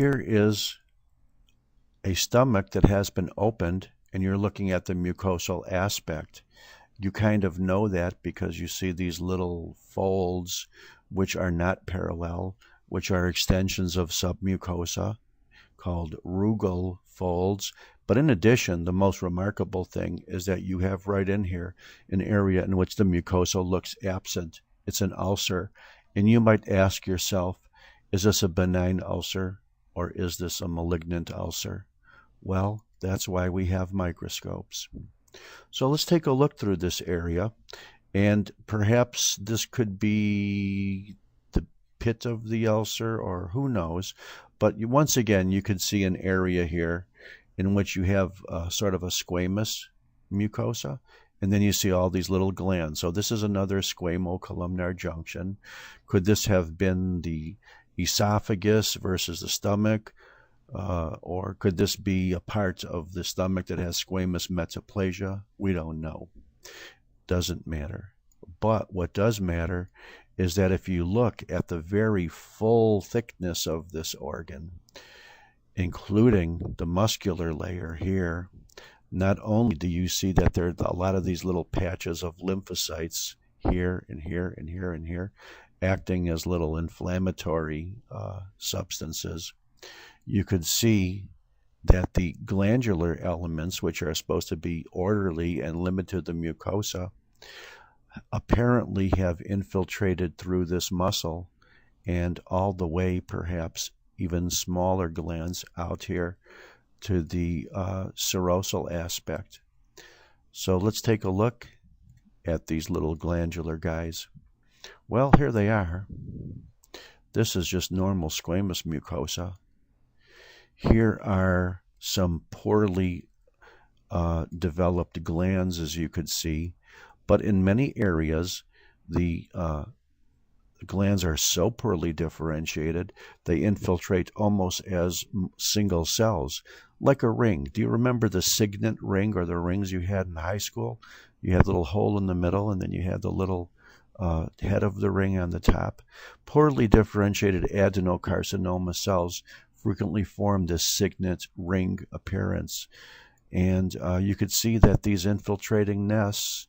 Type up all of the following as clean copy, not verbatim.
Here is a stomach that has been opened, and you're looking at the mucosal aspect. You kind of know that because you see these little folds which are not parallel, which are extensions of submucosa called rugal folds. But in addition, the most remarkable thing is that you have right in here an area in which the mucosa looks absent. It's an ulcer. And you might ask yourself, is this a benign ulcer or is this a malignant ulcer? Well, that's why we have microscopes. So let's take a look through this area, and perhaps this could be the pit of the ulcer, or who knows. But once again, you could see an area here in which you have sort of a squamous mucosa, and then you see all these little glands. So this is another squamocolumnar junction. Could this have been the esophagus versus the stomach? Or could this be a part of the stomach that has squamous metaplasia? We don't know. Doesn't matter. But what does matter is that if you look at the very full thickness of this organ, including the muscular layer here, not only do you see that there are a lot of these little patches of lymphocytes here and here and here and here, acting as little inflammatory substances, you could see that the glandular elements, which are supposed to be orderly and limited to the mucosa, apparently have infiltrated through this muscle and all the way, perhaps even smaller glands out here to the serosal aspect. So let's take a look at these little glandular guys. Well, here they are. This is just normal squamous mucosa. Here are some poorly developed glands, as you could see, but in many areas the glands are so poorly differentiated they infiltrate almost as single cells, like a ring. Do you remember the signet ring, or the rings you had in high school? You had a little hole in the middle, and then you had the little head of the ring on the top. Poorly differentiated adenocarcinoma cells frequently form this signet ring appearance. And you could see that these infiltrating nests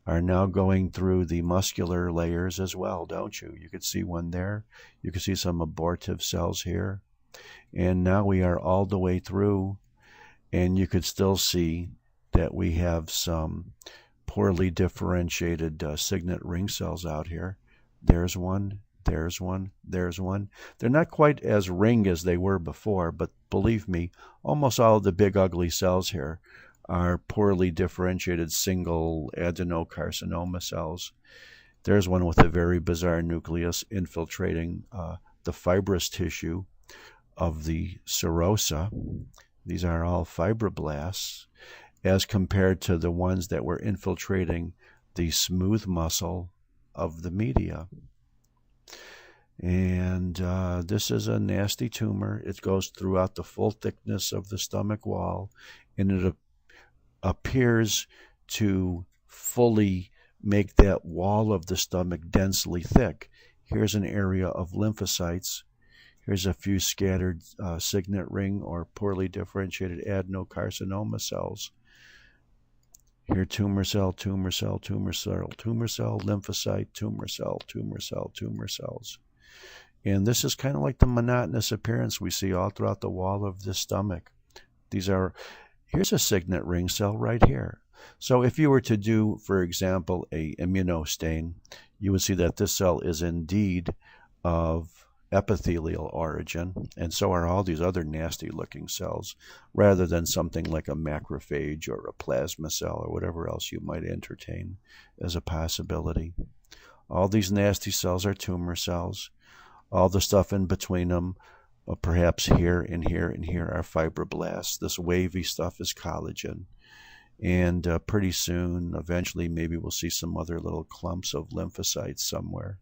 are now going through the muscular layers as well, don't you? You could see one there. You could see some abortive cells here. And now we are all the way through, and you could still see that we have some poorly differentiated signet ring cells out here. There's one. There's one, there's one. They're not quite as ring as they were before, but believe me, almost all of the big ugly cells here are poorly differentiated single adenocarcinoma cells. There's one with a very bizarre nucleus infiltrating the fibrous tissue of the serosa. These are all fibroblasts, as compared to the ones that were infiltrating the smooth muscle of the media. And this is a nasty tumor. It goes throughout the full thickness of the stomach wall, and it appears to fully make that wall of the stomach densely thick. Here's an area of lymphocytes. Here's a few scattered signet ring or poorly differentiated adenocarcinoma cells. Here, tumor cell, tumor cell, tumor cell, tumor cell, lymphocyte, tumor cell, tumor cell, tumor cells. And this is kind of like the monotonous appearance we see all throughout the wall of the stomach. Here's a signet ring cell right here. So if you were to do, for example, a immunostain, you would see that this cell is indeed of epithelial origin, and so are all these other nasty looking cells, rather than something like a macrophage or a plasma cell or whatever else you might entertain as a possibility. All these nasty cells are tumor cells. All the stuff in between them, perhaps here and here and here, are fibroblasts. This wavy stuff is collagen. And pretty soon, eventually, maybe we'll see some other little clumps of lymphocytes somewhere.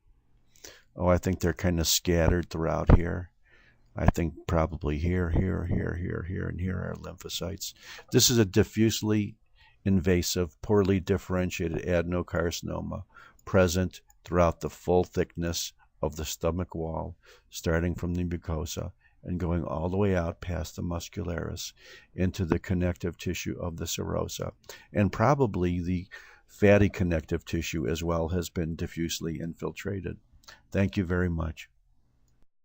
Oh, I think they're kind of scattered throughout here. I think probably here, here, here, here, here, and here are lymphocytes. This is a diffusely invasive, poorly differentiated adenocarcinoma present throughout the full thickness of the stomach wall, starting from the mucosa and going all the way out past the muscularis into the connective tissue of the serosa. And probably the fatty connective tissue as well has been diffusely infiltrated. Thank you very much.